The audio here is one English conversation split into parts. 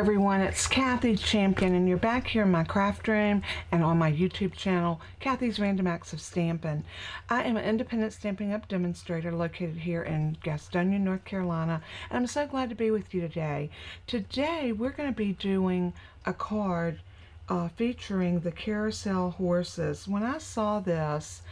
everyone, it's Kathy Champion, and you're back here in my craft room and on my YouTube channel, Kathy's Random Acts of Stampin'. I am an independent Stampin' Up! Demonstrator located here in Gastonia, North Carolina, and I'm so glad to be with you today. Today we're going to be doing a card featuring the Carousel Horses. When I saw this,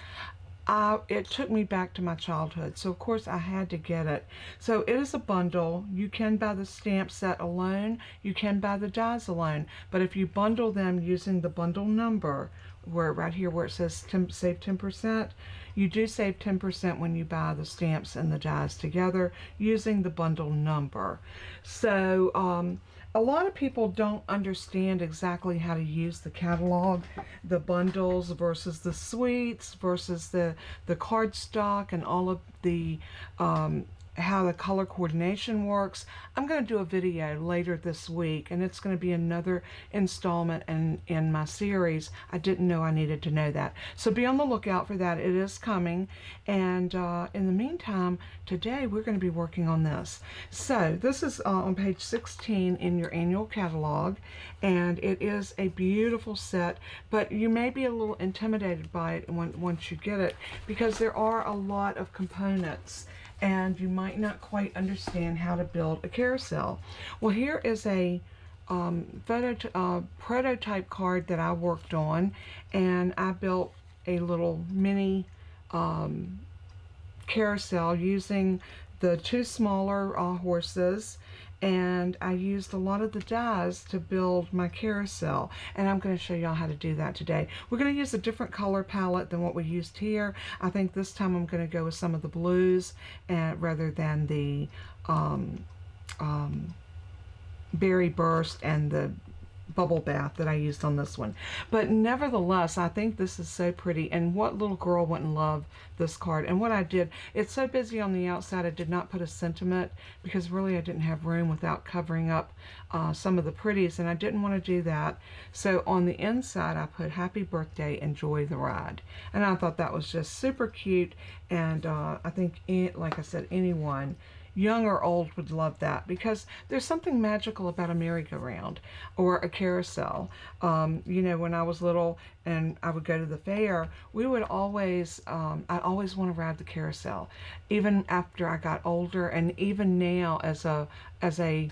it took me back to my childhood, so of course I had to get it. So it is a bundle. You can buy the stamp set alone, you can buy the dies alone, but if you bundle them using the bundle number, right here where it says save 10%, you do save 10% when you buy the stamps and the dies together using the bundle number. So a lot of people don't understand exactly how to use the catalog, the bundles versus the suites versus the cardstock and all of the how the color coordination works. I'm going to do a video later this week, and it's going to be another installment in my series. I didn't know I needed to know that. So be on the lookout for that. It is coming. And in the meantime, today we're going to be working on this. So this is on page 16 in your annual catalog, and it is a beautiful set, but you may be a little intimidated by it once you get it, because there are a lot of components and you might not quite understand how to build a carousel. Well, here is a prototype card that I worked on, and I built a little mini carousel using the two smaller horses, and I used a lot of the dies to build my carousel, and I'm going to show y'all how to do that today. We're going to use a different color palette than what we used here. I think this time I'm going to go with some of the blues rather than the Berry Burst and the Bubble Bath that I used on this one. But nevertheless, I think this is so pretty, and what little girl wouldn't love this card? And what I did, it's so busy on the outside, I did not put a sentiment because really I didn't have room without covering up some of the pretties, and I didn't want to do that. So on the inside I put happy birthday, enjoy the ride, and I thought that was just super cute. And I think, like I said, anyone, young or old, would love that, because there's something magical about a merry-go-round or a carousel. You know, when I was little and I would go to the fair, we would always, I always want to ride the carousel. Even after I got older, and even now as a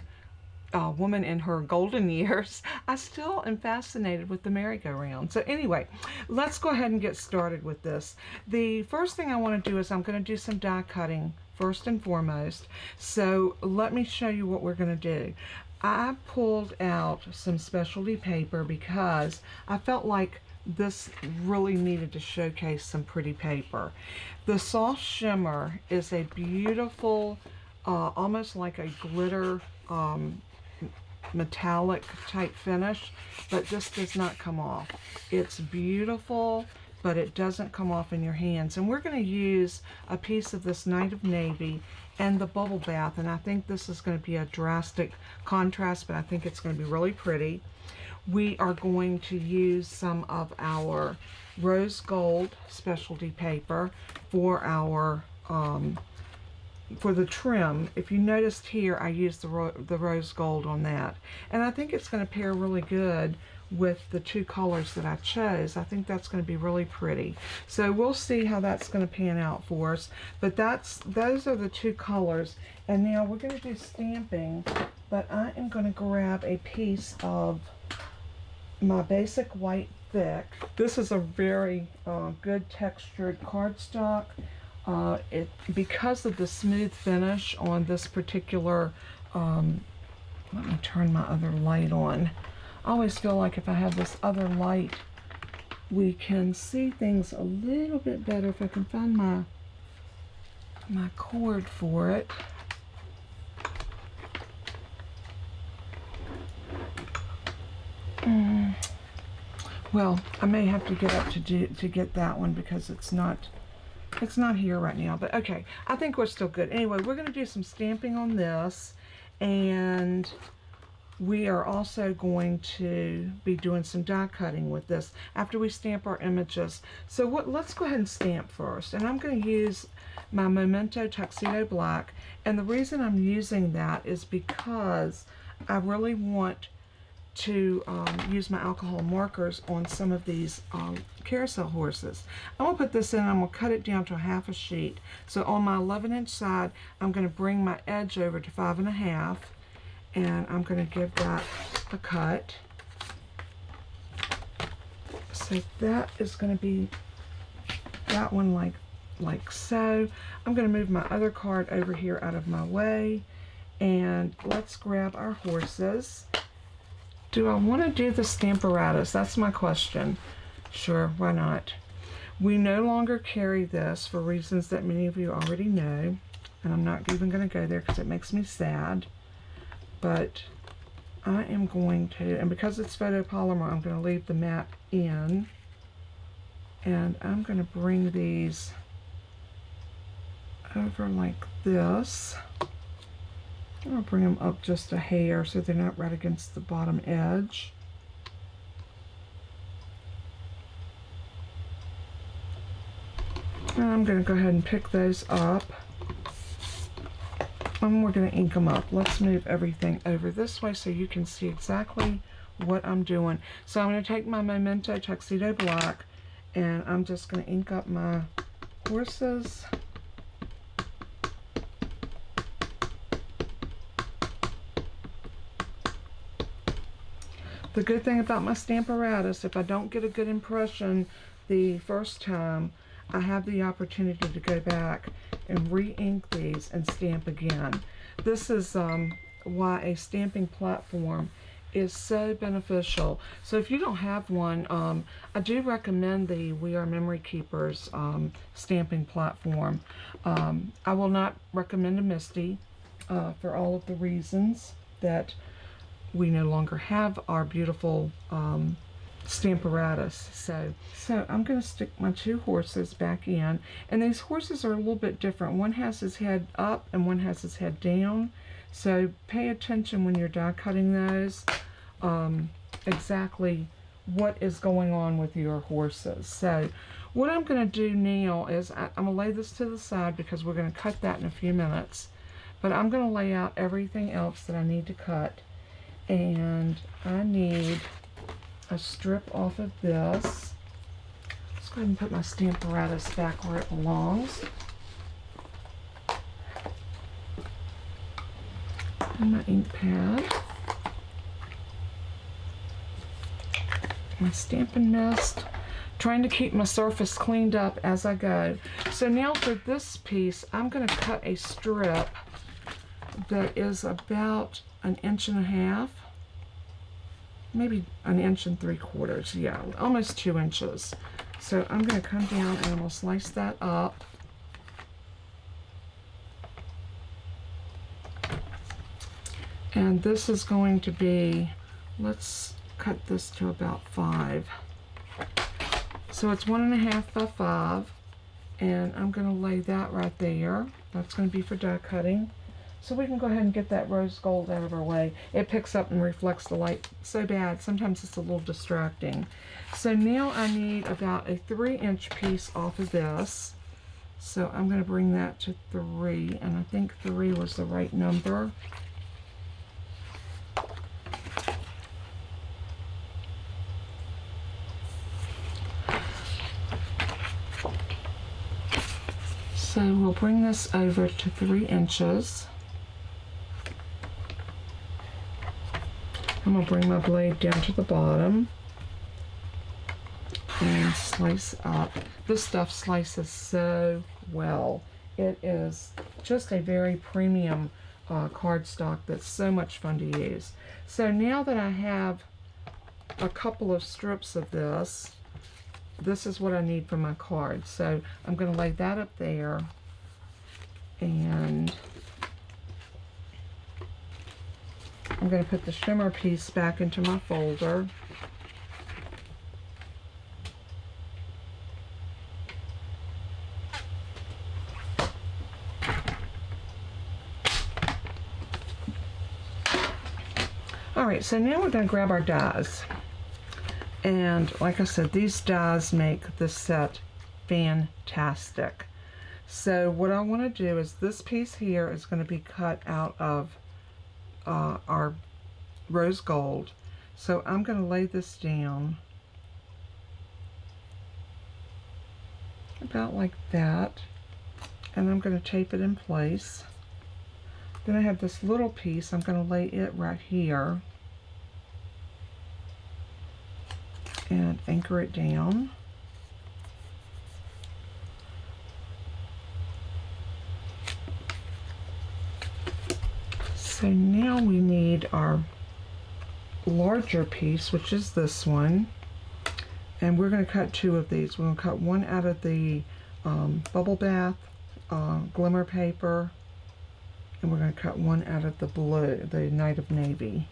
woman in her golden years, I still am fascinated with the merry-go-round. So anyway, let's go ahead and get started with this. The first thing I want to do is I'm going to do some die cutting first and foremost. So let me show you what we're going to do. I pulled out some specialty paper because I felt like this really needed to showcase some pretty paper. The soft shimmer is a beautiful, almost like a glitter metallic type finish, but this does not come off. It's beautiful, but it doesn't come off in your hands. And we're going to use a piece of this Night of Navy and the Bubble Bath, and I think this is going to be a drastic contrast, but I think it's going to be really pretty. We are going to use some of our rose gold specialty paper for our for the trim. If you noticed here, I used the rose gold on that, and I think it's going to pair really good with the two colors that I chose. I think that's going to be really pretty. So we'll see how that's going to pan out for us. But those are the two colors. And now we're going to do stamping, but I am going to grab a piece of my basic white thick. This is a very good textured cardstock. Because of the smooth finish on this particular, let me turn my other light on. I always feel like if I have this other light, we can see things a little bit better. If I can find my cord for it. Well, I may have to get up to get that one because it's not here right now. But okay, I think we're still good. Anyway, we're going to do some stamping on this, and we are also going to be doing some die cutting with this after we stamp our images. So let's go ahead and stamp first. And I'm going to use my Memento Tuxedo Black. And the reason I'm using that is because I really want to use my alcohol markers on some of these carousel horses. I'm going to put this in and I'm going to cut it down to 1/2 sheet. So on my 11-inch side, I'm going to bring my edge over to 5.5, and I'm going to give that a cut. So that is going to be that one like so. I'm going to move my other card over here out of my way, and let's grab our horses. Do I want to do the Stamparatus? That's my question. Sure, why not? We no longer carry this for reasons that many of you already know, and I'm not even going to go there because it makes me sad. But I am going to, and because it's photopolymer, I'm going to leave the mat in, and I'm going to bring these over like this. I'll bring them up just a hair so they're not right against the bottom edge. And I'm going to go ahead and pick those up. And we're going to ink them up. Let's move everything over this way so you can see exactly what I'm doing. So I'm going to take my Memento Tuxedo Black, and I'm just going to ink up my horses. The good thing about my Stamparatus, if I don't get a good impression the first time, I have the opportunity to go back and re-ink these and stamp again. This is why a stamping platform is so beneficial. So if you don't have one, I do recommend the We Are Memory Keepers stamping platform. I will not recommend a Misty for all of the reasons that we no longer have our beautiful Stamparatus. So I'm going to stick my 2 horses back in, and these horses are a little bit different. One has his head up and one has his head down. So pay attention when you're die cutting those, exactly what is going on with your horses. So what I'm going to do now is I'm going to lay this to the side because we're going to cut that in a few minutes. But I'm going to lay out everything else that I need to cut. And I need a strip off of this. Let's go ahead and put my Stamparatus back where it belongs. And my ink pad. My Stampin' Mist. Trying to keep my surface cleaned up as I go. So now for this piece, I'm going to cut a strip that is about 1.5 inches. Maybe 1 3/4 inches, yeah, almost 2 inches. So I'm going to come down and I'm going to slice that up. And this is going to be, let's cut this to about 5. So it's 1.5 by 5, and I'm going to lay that right there. That's going to be for die cutting. So we can go ahead and get that rose gold out of our way. It picks up and reflects the light so bad, sometimes it's a little distracting. So now I need about a 3-inch piece off of this. So I'm going to bring that to 3, and I think 3 was the right number. So we'll bring this over to 3 inches. I'm going to bring my blade down to the bottom and slice up. This stuff slices so well. It is just a very premium cardstock that's so much fun to use. So now that I have a couple of strips of this, this is what I need for my card. So I'm going to lay that up there, and I'm going to put the shimmer piece back into my folder. Alright, so now we're going to grab our dies. And like I said, these dies make this set fantastic. So what I want to do is this piece here is going to be cut out of our rose gold. So I'm going to lay this down about like that, and I'm going to tape it in place. Then I have this little piece, I'm going to lay it right here and anchor it down. So now we need our larger piece, which is this one, and we're going to cut two of these. We're going to cut one out of the bubble bath glimmer paper, and we're going to cut one out of the blue, the Night of Navy.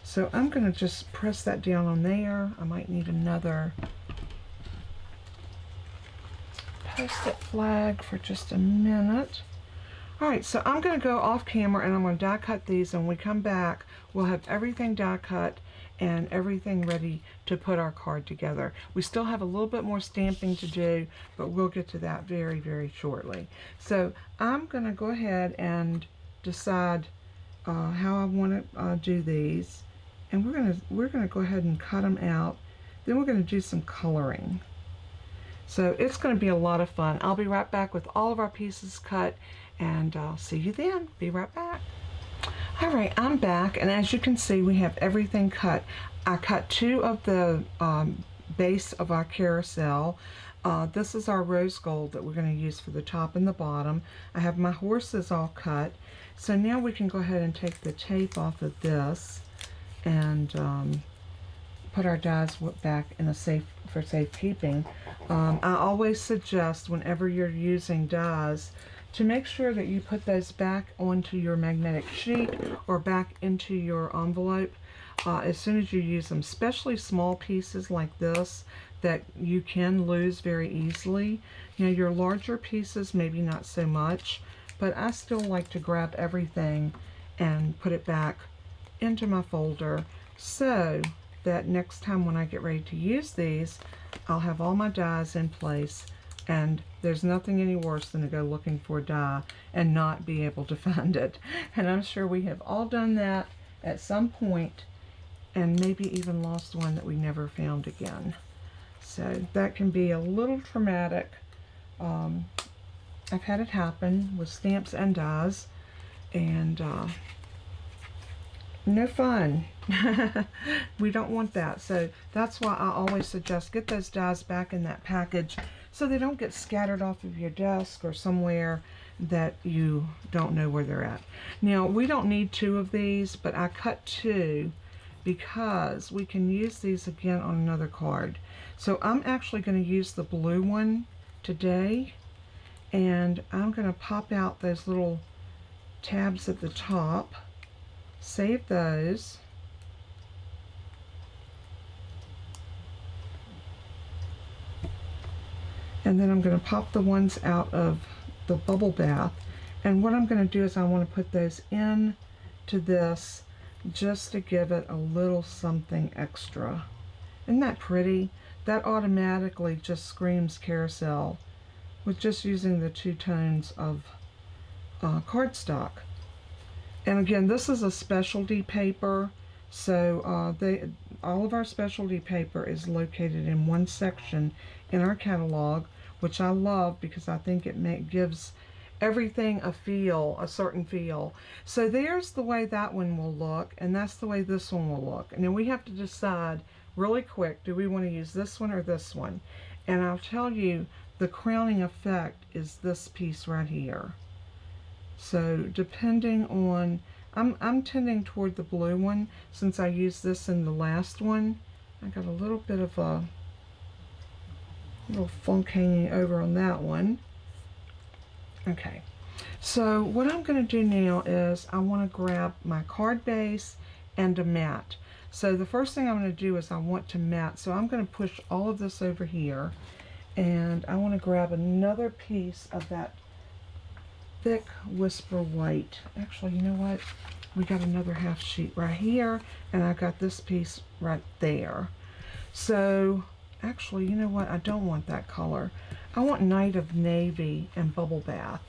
So I'm going to just press that down on there. I might need another post-it flag for just a minute. Alright, so I'm going to go off camera and I'm going to die cut these, and when we come back we'll have everything die cut and everything ready to put our card together. We still have a little bit more stamping to do, but we'll get to that very, very shortly. So I'm going to go ahead and decide how I want to do these, and we're going to go ahead and cut them out. Then we're going to do some coloring. So it's going to be a lot of fun. I'll be right back with all of our pieces cut, and I'll see you then. Be right back. Alright, I'm back, and as you can see we have everything cut. I cut two of the base of our carousel. This is our rose gold that we're going to use for the top and the bottom. I have my horses all cut. So now we can go ahead and take the tape off of this and put our dies back in a for safekeeping. I always suggest whenever you're using dies to make sure that you put those back onto your magnetic sheet or back into your envelope as soon as you use them, especially small pieces like this that you can lose very easily. You know, your larger pieces maybe not so much, but I still like to grab everything and put it back into my folder so that next time when I get ready to use these, I'll have all my dies in place, and there's nothing any worse than to go looking for a die and not be able to find it. And I'm sure we have all done that at some point, and maybe even lost one that we never found again. So that can be a little traumatic. I've had it happen with stamps and dies, and no fun. We don't want that. So that's why I always suggest get those dies back in that package so they don't get scattered off of your desk or somewhere that you don't know where they're at. Now we don't need two of these, but I cut two because we can use these again on another card. So I'm actually going to use the blue one today, and I'm going to pop out those little tabs at the top, save those, and then I'm going to pop the ones out of the bubble bath. And what I'm going to do is I want to put those in to this just to give it a little something extra. Isn't that pretty? That automatically just screams carousel with just using the two tones of cardstock. And again, this is a specialty paper, so all of our specialty paper is located in one section in our catalog, which I love because I think it gives everything a feel, a certain feel. So there's the way that one will look, and that's the way this one will look. And then we have to decide really quick, do we want to use this one or this one? And I'll tell you, the crowning effect is this piece right here. So depending on, I'm tending toward the blue one since I used this in the last one. I got a little bit of a little funk hanging over on that one. Okay, so what I'm going to do now is I want to grab my card base and a mat. So the first thing I'm going to do is I want to mat. So I'm going to push all of this over here, and I want to grab another piece of that thick Whisper White. Actually, you know what? We got another half sheet right here, and I got this piece right there. So actually, you know what? I don't want that color. I want Night of Navy and Bubble Bath.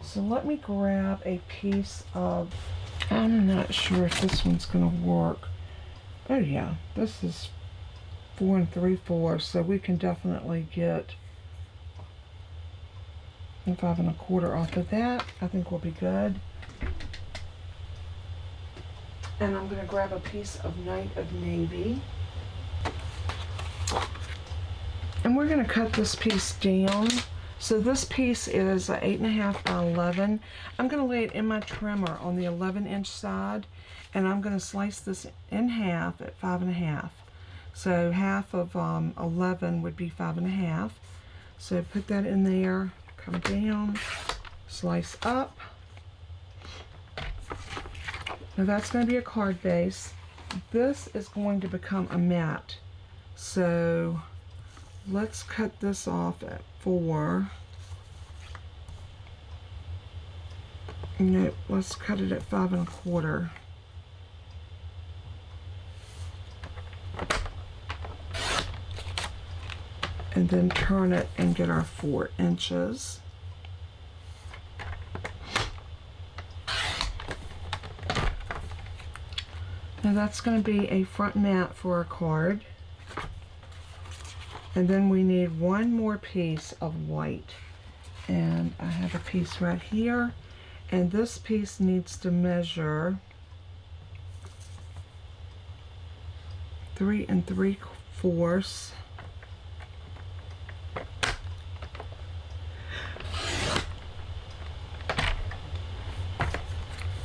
So let me grab a piece of, I'm not sure if this one's going to work. Oh yeah, this is 4 3/4, so we can definitely get 5 1/4 off of that. I think we'll be good. And I'm going to grab a piece of Night of Navy. And we're going to cut this piece down. So this piece is 8.5 by 11. I'm going to lay it in my trimmer on the 11-inch side, and I'm going to slice this in half at 5.5. So half of 11 would be 5.5. So put that in there, come down, slice up. Now that's going to be a card base. This is going to become a mat. So let's cut this off at 4. No, let's cut it at 5 1/4. And then turn it and get our 4 inches. Now that's going to be a front mat for a card. And then we need one more piece of white. And I have a piece right here. And this piece needs to measure 3 3/4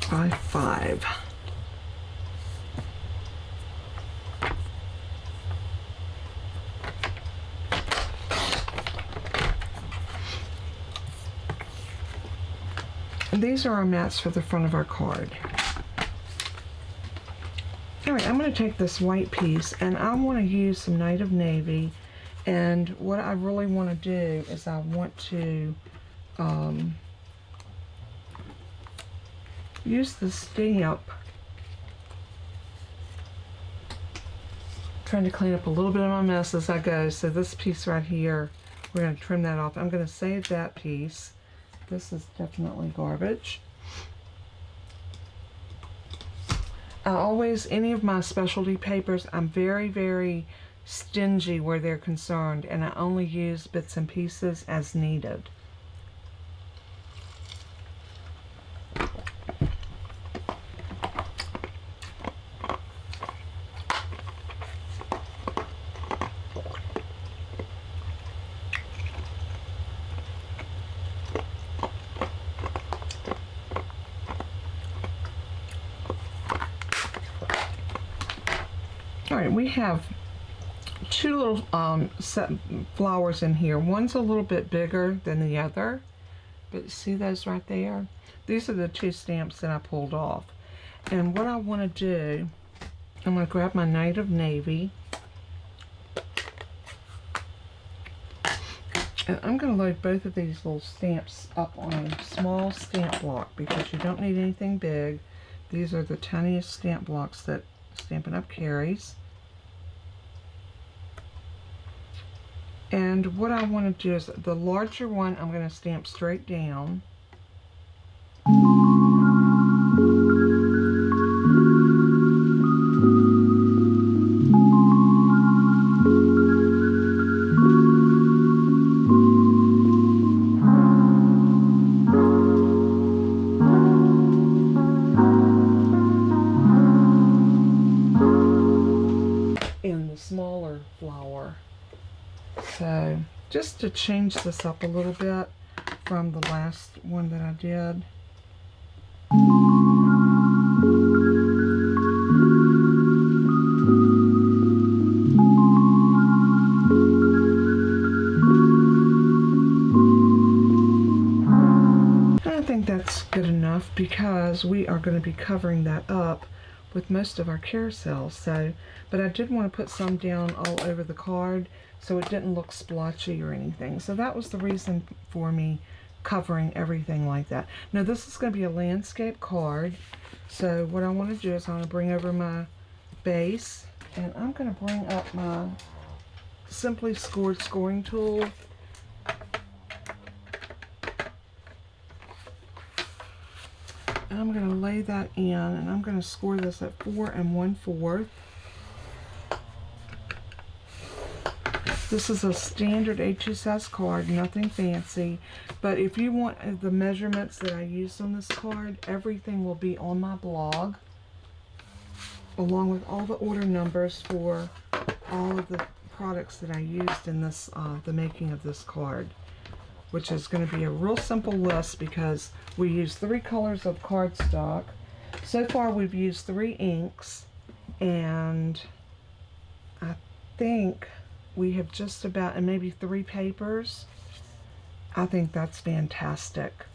by 5. And these are our mats for the front of our card. Alright, I'm going to take this white piece and I want to use some Night of Navy, and what I really want to do is I want to use the stamp. Trying to clean up a little bit of my mess as I go. So this piece right here, we're going to trim that off. I'm going to save that piece. This is definitely garbage. I always, any of my specialty papers, I'm very, very stingy where they're concerned, and I only use bits and pieces as needed. Alright, we have 2 little set flowers in here. One's a little bit bigger than the other, but see those right there? These are the 2 stamps that I pulled off. And what I want to do, I'm going to grab my Night of Navy, and I'm going to load both of these little stamps up on a small stamp block because you don't need anything big. These are the tiniest stamp blocks that Stampin' Up! Carries. And what I want to do is the larger one I'm going to stamp straight down. And the smaller flower. So just to change this up a little bit from the last one that I did. And I think that's good enough because we are going to be covering that up with most of our carousels. So, but I did want to put some down all over the card so it didn't look splotchy or anything. So that was the reason for me covering everything like that. Now this is going to be a landscape card. So what I want to do is I'm going to bring over my base, and I'm going to bring up my Simply Scored scoring tool. And I'm going to lay that in, and I'm going to score this at 4 1/4. This is a standard HSS card, nothing fancy. But if you want the measurements that I used on this card, everything will be on my blog, along with all the order numbers for all of the products that I used in this, the making of this card, which is going to be a real simple list because we use 3 colors of cardstock. So far we've used 3 inks, and I think we have just about, and maybe 3 papers. I think that's fantastic.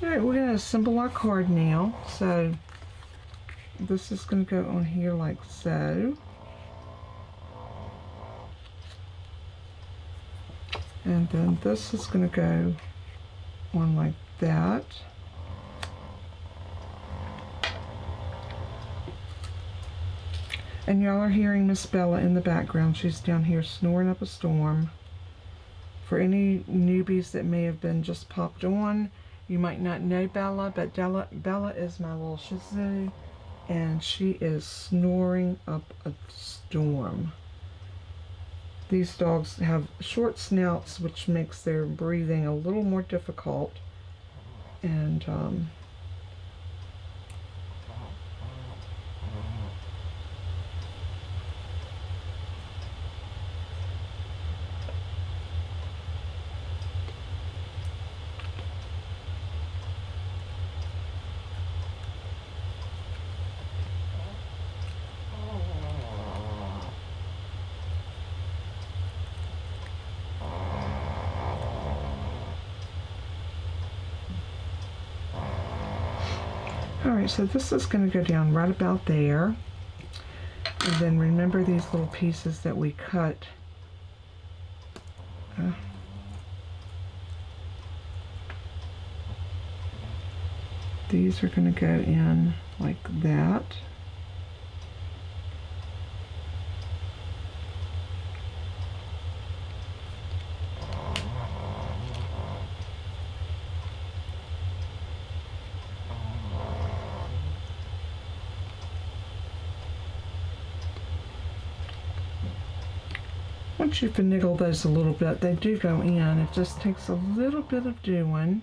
Alright, we're going to assemble our card now. So this is going to go on here like so. And then this is going to go on like that. And y'all are hearing Miss Bella in the background. She's down here snoring up a storm. For any newbies that may have been just popped on, you might not know Bella, but Bella is my little Shih Tzu, and she is snoring up a storm. These dogs have short snouts, which makes their breathing a little more difficult. And alright, so this is going to go down right about there. And then remember these little pieces that we cut. These are going to go in like that. Once you finagle those a little bit, they do go in. It just takes a little bit of doing.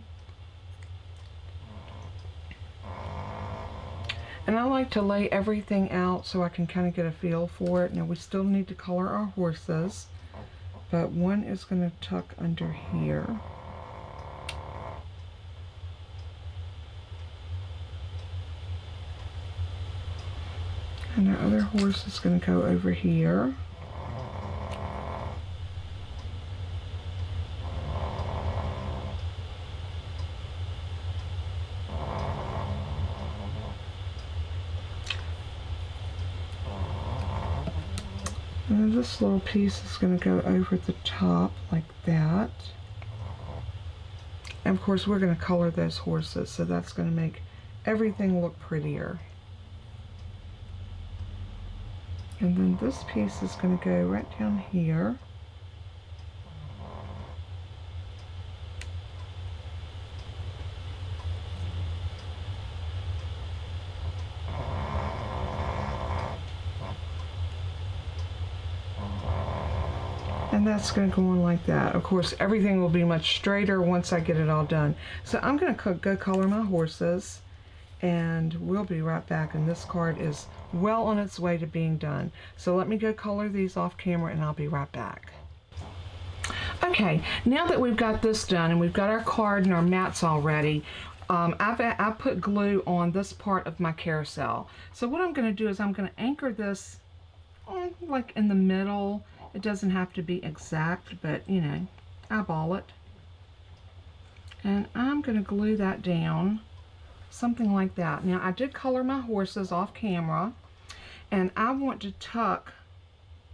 And I like to lay everything out so I can kind of get a feel for it. Now we still need to color our horses, but one is going to tuck under here. And our other horse is going to go over here. And this little piece is going to go over the top like that. And of course we're going to color those horses, so that's going to make everything look prettier. And then this piece is going to go right down here. And that's going to go on like that. Of course, everything will be much straighter once I get it all done. So I'm going to go color my horses, and we'll be right back. And this card is well on its way to being done. So let me go color these off camera, and I'll be right back. Okay, now that we've got this done and we've got our card and our mats all ready, I put glue on this part of my carousel. So what I'm going to do is I'm going to anchor this like in the middle. It doesn't have to be exact, but you know, eyeball it. And I'm going to glue that down, something like that. Now I did color my horses off camera, and I want to tuck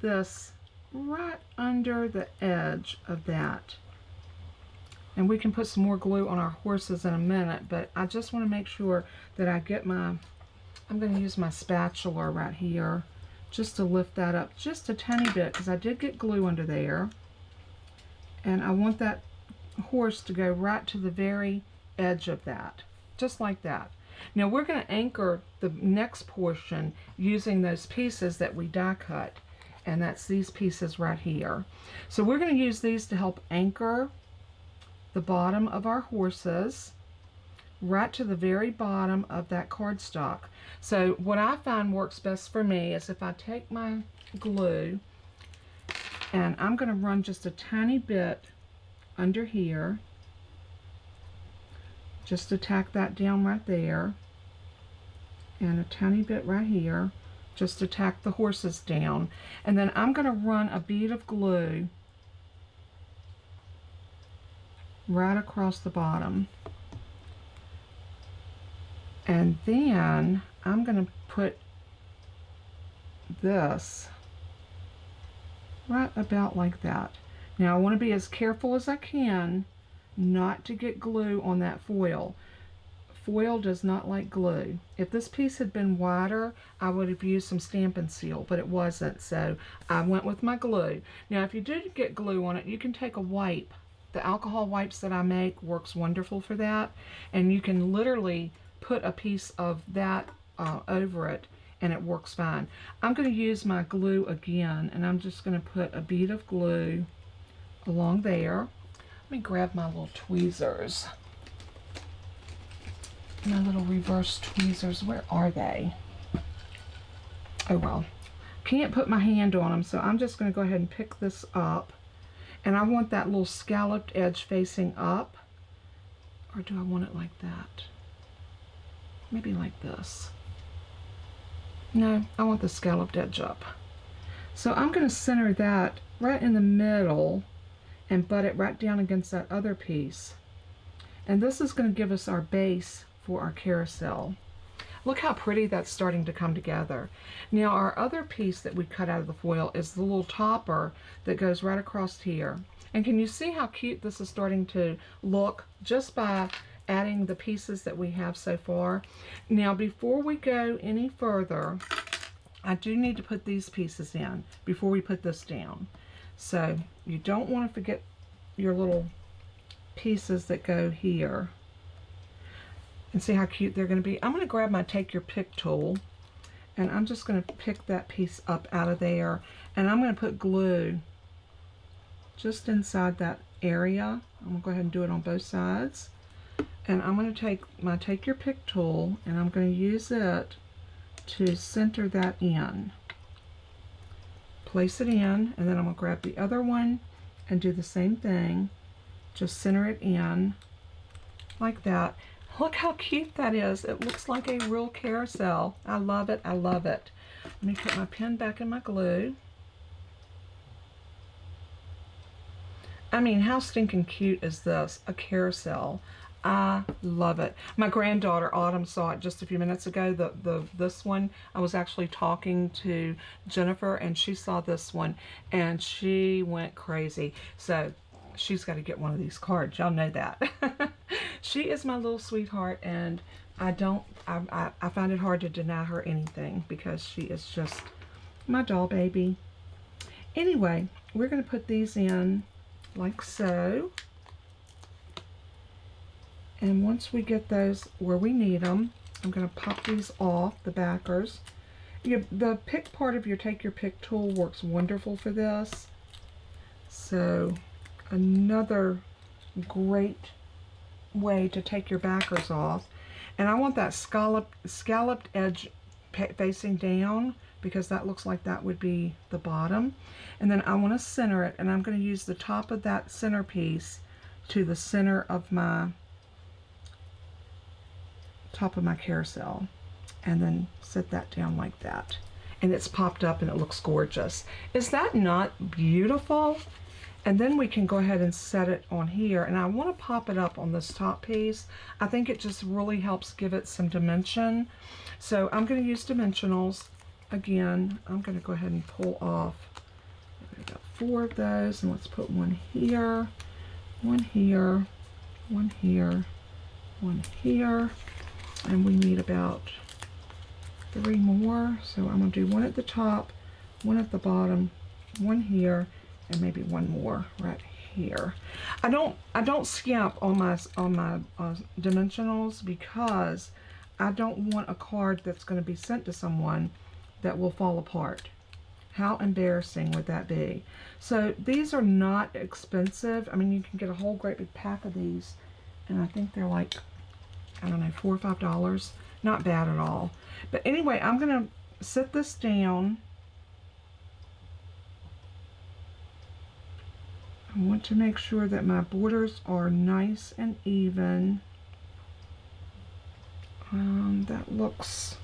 this right under the edge of that. And we can put some more glue on our horses in a minute, but I just want to make sure that I get my, I'm going to use my spatula right here just to lift that up just a tiny bit, because I did get glue under there, and I want that horse to go right to the very edge of that, just like that. Now we're going to anchor the next portion using those pieces that we die cut, and that's these pieces right here. So we're going to use these to help anchor the bottom of our horses right to the very bottom of that cardstock. So what I find works best for me is if I take my glue and I'm going to run just a tiny bit under here, just to tack that down right there, and a tiny bit right here just to tack the horses down, and then I'm going to run a bead of glue right across the bottom, and then I'm going to put this right about like that. Now I want to be as careful as I can not to get glue on that foil. Foil does not like glue. If this piece had been wider, I would have used some Stampin' Seal, but it wasn't, so I went with my glue. Now if you do get glue on it, you can take a wipe. The alcohol wipes that I make works wonderful for that, and you can literally put a piece of that over it and it works fine. I'm going to use my glue again, and I'm just going to put a bead of glue along there. Let me grab my little tweezers. My little reverse tweezers, where are they? Oh well, can't put my hand on them, so I'm just going to go ahead and pick this up. And I want that little scalloped edge facing up. Or do I want it like that? Maybe like this. No, I want the scalloped edge up. So I'm going to center that right in the middle and butt it right down against that other piece. And this is going to give us our base for our carousel. Look how pretty that's starting to come together. Now our other piece that we cut out of the foil is the little topper that goes right across here. And can you see how cute this is starting to look just by adding the pieces that we have so far? Now before we go any further, I do need to put these pieces in before we put this down. So you don't want to forget your little pieces that go here. And see how cute they're going to be. I'm going to grab my Take Your Pick tool, and I'm just going to pick that piece up out of there, and I'm going to put glue just inside that area. I'm going to go ahead and do it on both sides. And I'm going to take my Take Your Pick tool, and I'm going to use it to center that in. Place it in, and then I'm going to grab the other one and do the same thing. Just center it in like that. Look how cute that is. It looks like a real carousel. I love it. I love it. Let me put my pen back in my glue. I mean, how stinking cute is this? A carousel. I love it. My granddaughter Autumn saw it just a few minutes ago. This one, I was actually talking to Jennifer, and she saw this one and she went crazy. So she's got to get one of these cards. Y'all know that. She is my little sweetheart, and I find it hard to deny her anything because she is just my doll baby. Anyway, we're going to put these in like so. And once we get those where we need them, I'm going to pop these off, the backers. The pick part of your Take Your Pick tool works wonderful for this. So another great way to take your backers off. And I want that scalloped edge facing down, because that looks like that would be the bottom. And then I want to center it, and I'm going to use the top of that centerpiece to the center of my top of my carousel, and then set that down like that. And it's popped up and it looks gorgeous. Is that not beautiful? And then we can go ahead and set it on here, and I want to pop it up on this top piece. I think it just really helps give it some dimension. So I'm going to use dimensionals again. I'm going to go ahead and pull off. I've got 4 of those, and let's put one here, one here, one here, one here, and we need about 3 more. So I'm going to do one at the top, one at the bottom, one here, and maybe one more right here. I don't skimp on my dimensionals because I don't want a card that's going to be sent to someone that will fall apart. How embarrassing would that be? So these are not expensive. I mean, you can get a whole great big pack of these, and I think they're like, I don't know, $4 or $5. Not bad at all. But anyway, I'm going to set this down. I want to make sure that my borders are nice and even. That looks...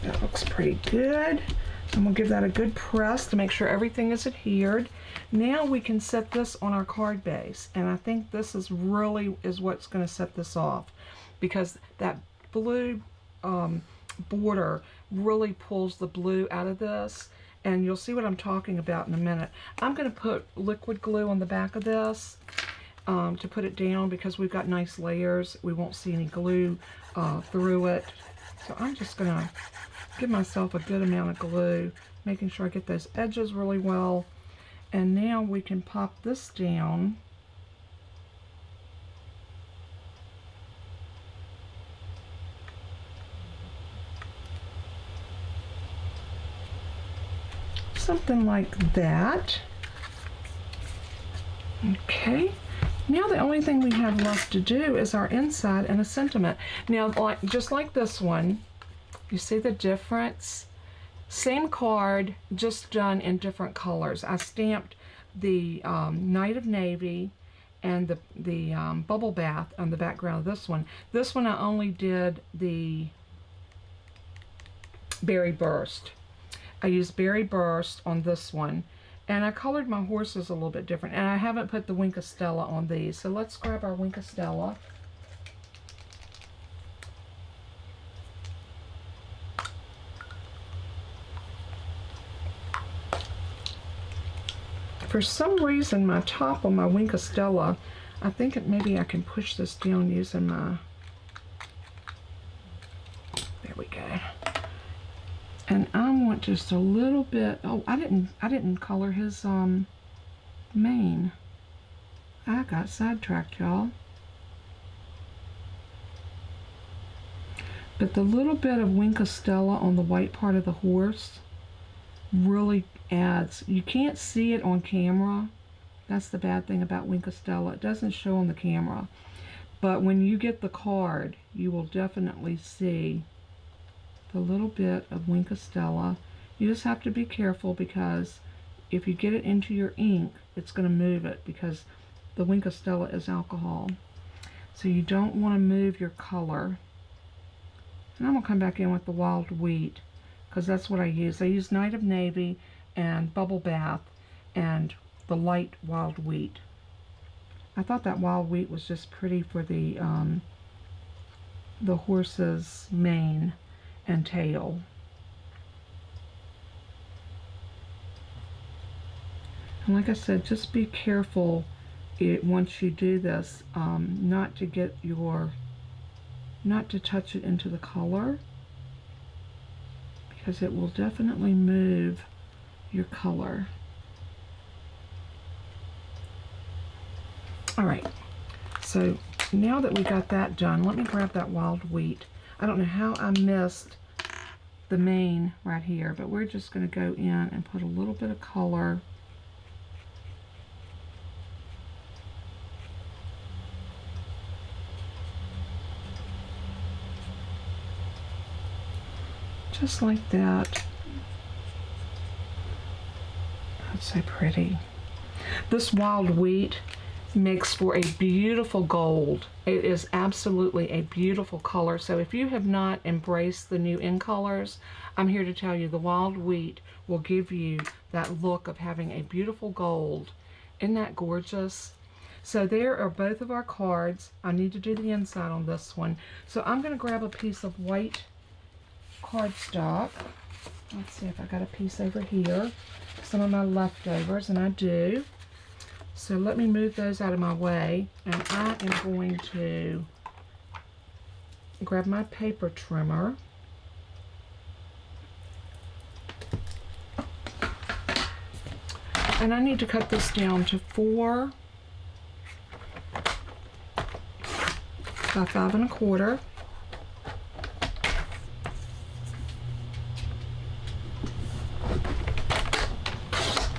That looks pretty good. I'm going to give that a good press to make sure everything is adhered. Now we can set this on our card base, and I think this is really what's going to set this off, because that blue border really pulls the blue out of this, and you'll see what I'm talking about in a minute. I'm going to put liquid glue on the back of this to put it down, because we've got nice layers. We won't see any glue through it. So I'm just going to give myself a good amount of glue, making sure I get those edges really well. And now we can pop this down. Something like that. Okay. Now the only thing we have left to do is our inside and a sentiment. Now, just like this one, you see the difference? Same card, just done in different colors. I stamped the Night of Navy and the Bubble Bath on the background of this one. This one I only did the Berry Burst. I used Berry Burst on this one, and I colored my horses a little bit different, and I haven't put the Wink of Stella on these. So let's grab our Wink of Stella. For some reason, my top on my Wink of Stella, I think maybe I can push this down using my, there we go. And I want just a little bit, oh, I didn't color his mane. I got sidetracked, y'all. But the little bit of Wink of Stella on the white part of the horse really adds. You can't see it on camera. That's the bad thing about Wink of Stella. It doesn't show on the camera. But when you get the card, you will definitely see the little bit of Wink of Stella. You just have to be careful, because if you get it into your ink, it's going to move it, because the Wink of Stella is alcohol. So you don't want to move your color. And I'm going to come back in with the Wild Wheat, because that's what I use. I use Night of Navy and Bubble Bath and the light Wild Wheat. I thought that Wild Wheat was just pretty for the horse's mane and tail. And like I said, just be careful once you do this, not to touch it into the color, because it will definitely move your color. Alright, so now that we got that done, let me grab that Wild Wheat. I don't know how I missed the mane right here, but we're just going to go in and put a little bit of color. Just like that. That's so pretty. This Wild Wheat makes for a beautiful gold. It is absolutely a beautiful color. So if you have not embraced the new in colors, I'm here to tell you the Wild Wheat will give you that look of having a beautiful gold. Isn't that gorgeous? So there are both of our cards. I need to do the inside on this one. So I'm going to grab a piece of white cardstock. Let's see if I got a piece over here. Some of my leftovers, and I do. So let me move those out of my way, and I am going to grab my paper trimmer. And I need to cut this down to 4 by 5 1/4.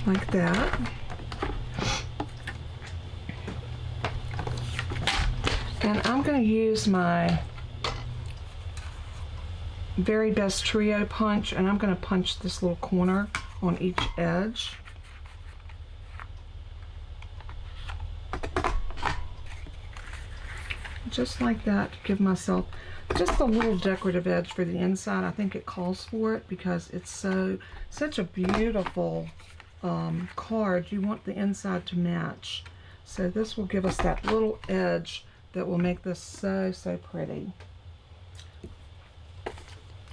Like that. And I'm going to use my Very Best Trio punch, and I'm going to punch this little corner on each edge. Just like that, to give myself just a little decorative edge for the inside. I think it calls for it because it's such a beautiful card. You want the inside to match. So this will give us that little edge that will make this so pretty.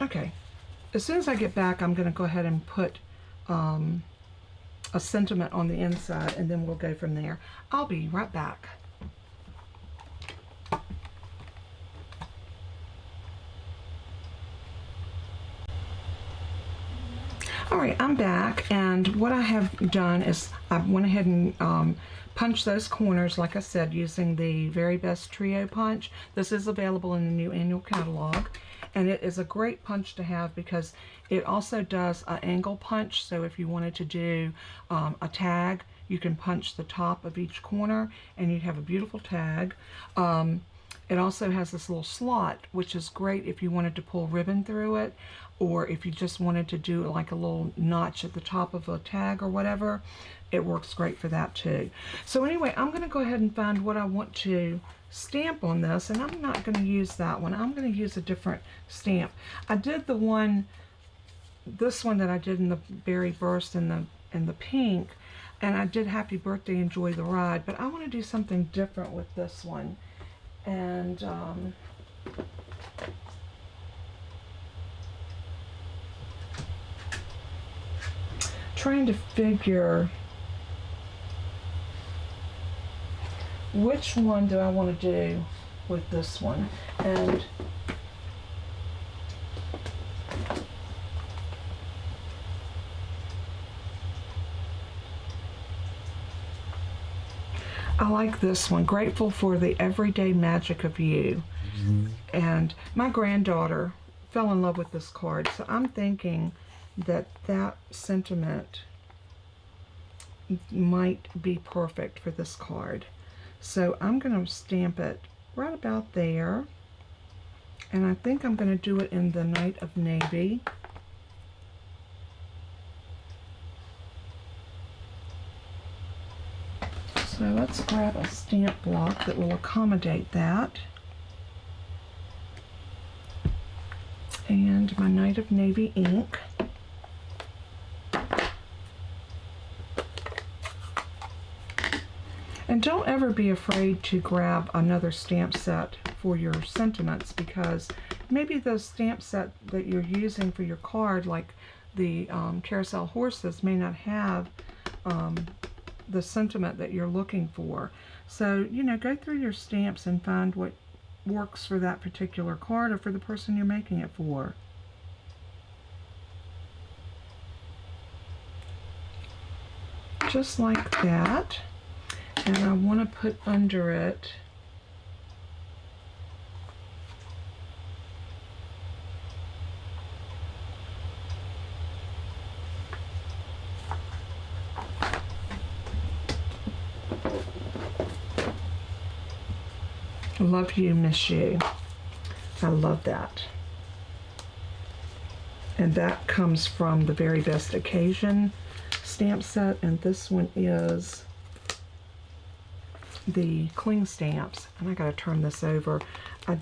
Okay, as soon as I get back, I'm going to go ahead and put a sentiment on the inside, and then we'll go from there. I'll be right back. All right, I'm back, and what I have done is I went ahead and punched those corners, like I said, using the Very Best Trio punch. This is available in the new annual catalog, and it is a great punch to have because it also does an angle punch. So if you wanted to do a tag, you can punch the top of each corner, and you'd have a beautiful tag. It also has this little slot, which is great if you wanted to pull ribbon through it, or if you just wanted to do like a little notch at the top of a tag or whatever. It works great for that too. So anyway, I'm going to go ahead and find what I want to stamp on this, and I'm not going to use that one. I'm going to use a different stamp. I did this one that I did in the Berry Burst in the pink, and I did Happy Birthday, Enjoy the Ride, but I want to do something different with this one. And trying to figure which one do I want to do with this one. And I like this one, Grateful for the Everyday Magic of You. And my granddaughter fell in love with this card, so I'm thinking that that sentiment might be perfect for this card. So I'm going to stamp it right about there, and I think I'm going to do it in the Night of Navy. So let's grab a stamp block that will accommodate that. And my Night of Navy ink. And don't ever be afraid to grab another stamp set for your sentiments, because maybe the stamp set that you're using for your card, like the Carousel Horses, may not have the sentiment that you're looking for. So, you know, go through your stamps and find what works for that particular card or for the person you're making it for. Just like that. And I want to put under it Love You, Miss You. I love that. And that comes from the Very Best Occasion stamp set, and this one is the cling stamps. And I gotta turn this over. I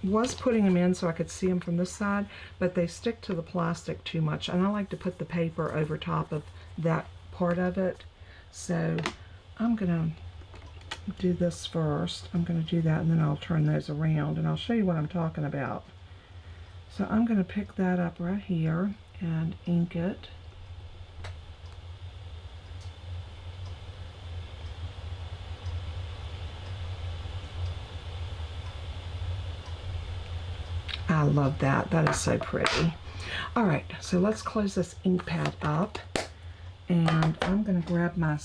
was putting them in so I could see them from this side, but they stick to the plastic too much, and I like to put the paper over top of that part of it. So I'm gonna do this first. I'm going to do that, and then I'll turn those around, and I'll show you what I'm talking about. So I'm going to pick that up right here and ink it. I love that. That is so pretty. All right, so let's close this ink pad up, And I'm going to grab my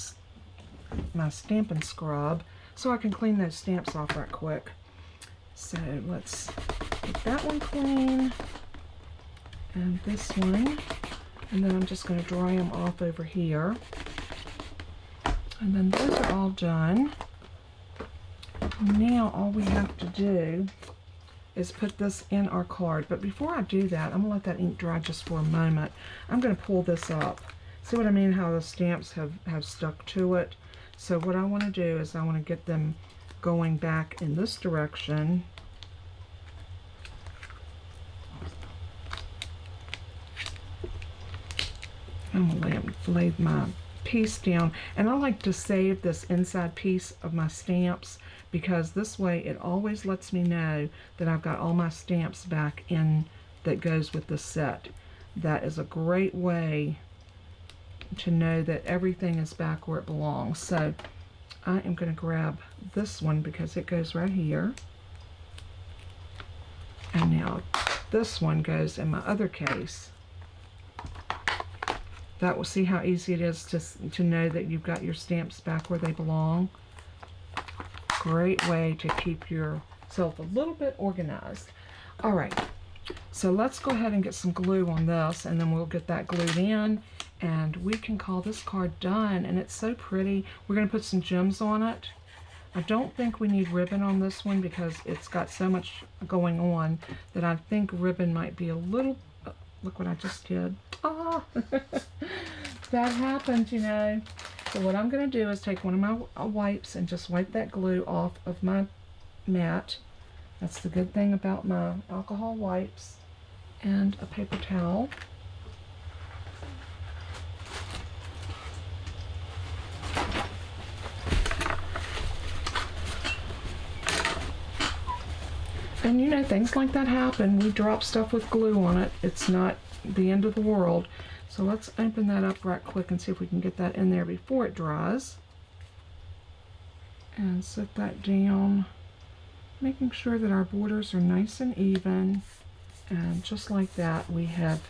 Stampin' Scrub so I can clean those stamps off right quick. So let's get that one clean, and this one, and then I'm just going to dry them off over here. And then those are all done. Now all we have to do is put this in our card. But before I do that, I'm going to let that ink dry just for a moment. I'm going to pull this up. See what I mean? How the stamps have stuck to it. So what I want to do is I want to get them going back in this direction. I'm going to lay my piece down, and I like to save this inside piece of my stamps because this way it always lets me know that I've got all my stamps back in that goes with the set. That is a great way to know that everything is back where it belongs. So I am going to grab this one because it goes right here, and now this one goes in my other case. That will see how easy it is to know that you've got your stamps back where they belong. Great way to keep yourself a little bit organized. All right, so let's go ahead and get some glue on this, and then we'll get that glued in, and we can call this card done. And it's so pretty. We're going to put some gems on it. I don't think we need ribbon on this one because it's got so much going on that I think ribbon might be a little... Look what I just did. Ah, that happened, you know. So what I'm going to do is take one of my wipes and just wipe that glue off of my mat. That's the good thing about my alcohol wipes. And a paper towel. And you know, things like that happen. We drop stuff with glue on it. It's not the end of the world. So let's open that up right quick and see if we can get that in there before it dries. And set that down, making sure that our borders are nice and even. And just like that, we have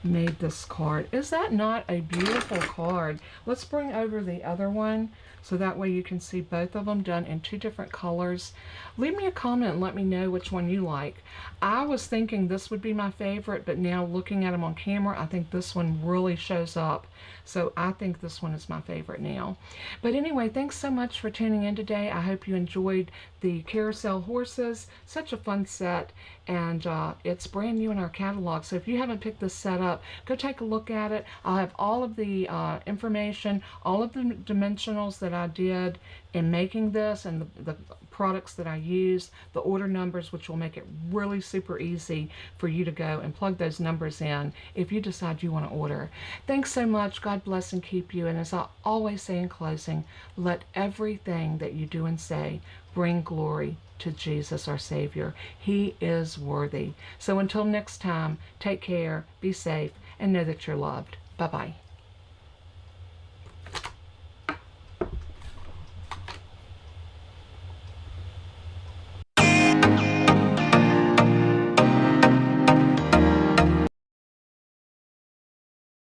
made this card. Is that not a beautiful card? Let's bring over the other one so that way you can see both of them done in two different colors. Leave me a comment and let me know which one you like. I was thinking this would be my favorite, but now looking at them on camera, I think this one really shows up. So I think this one is my favorite now. But anyway, thanks so much for tuning in today. I hope you enjoyed the Carousel Horses. Such a fun set, and it's brand new in our catalog. So if you haven't picked this set up, go take a look at it. I'll have all of the information, all of the dimensionals that I did in making this, and the products that I used, the order numbers, which will make it really super easy for you to go and plug those numbers in if you decide you want to order. Thanks so much. God bless and keep you. And as I always say in closing, let everything that you do and say bring glory to Jesus, our Savior. He is worthy. So until next time, take care, be safe, and know that you're loved. Bye-bye.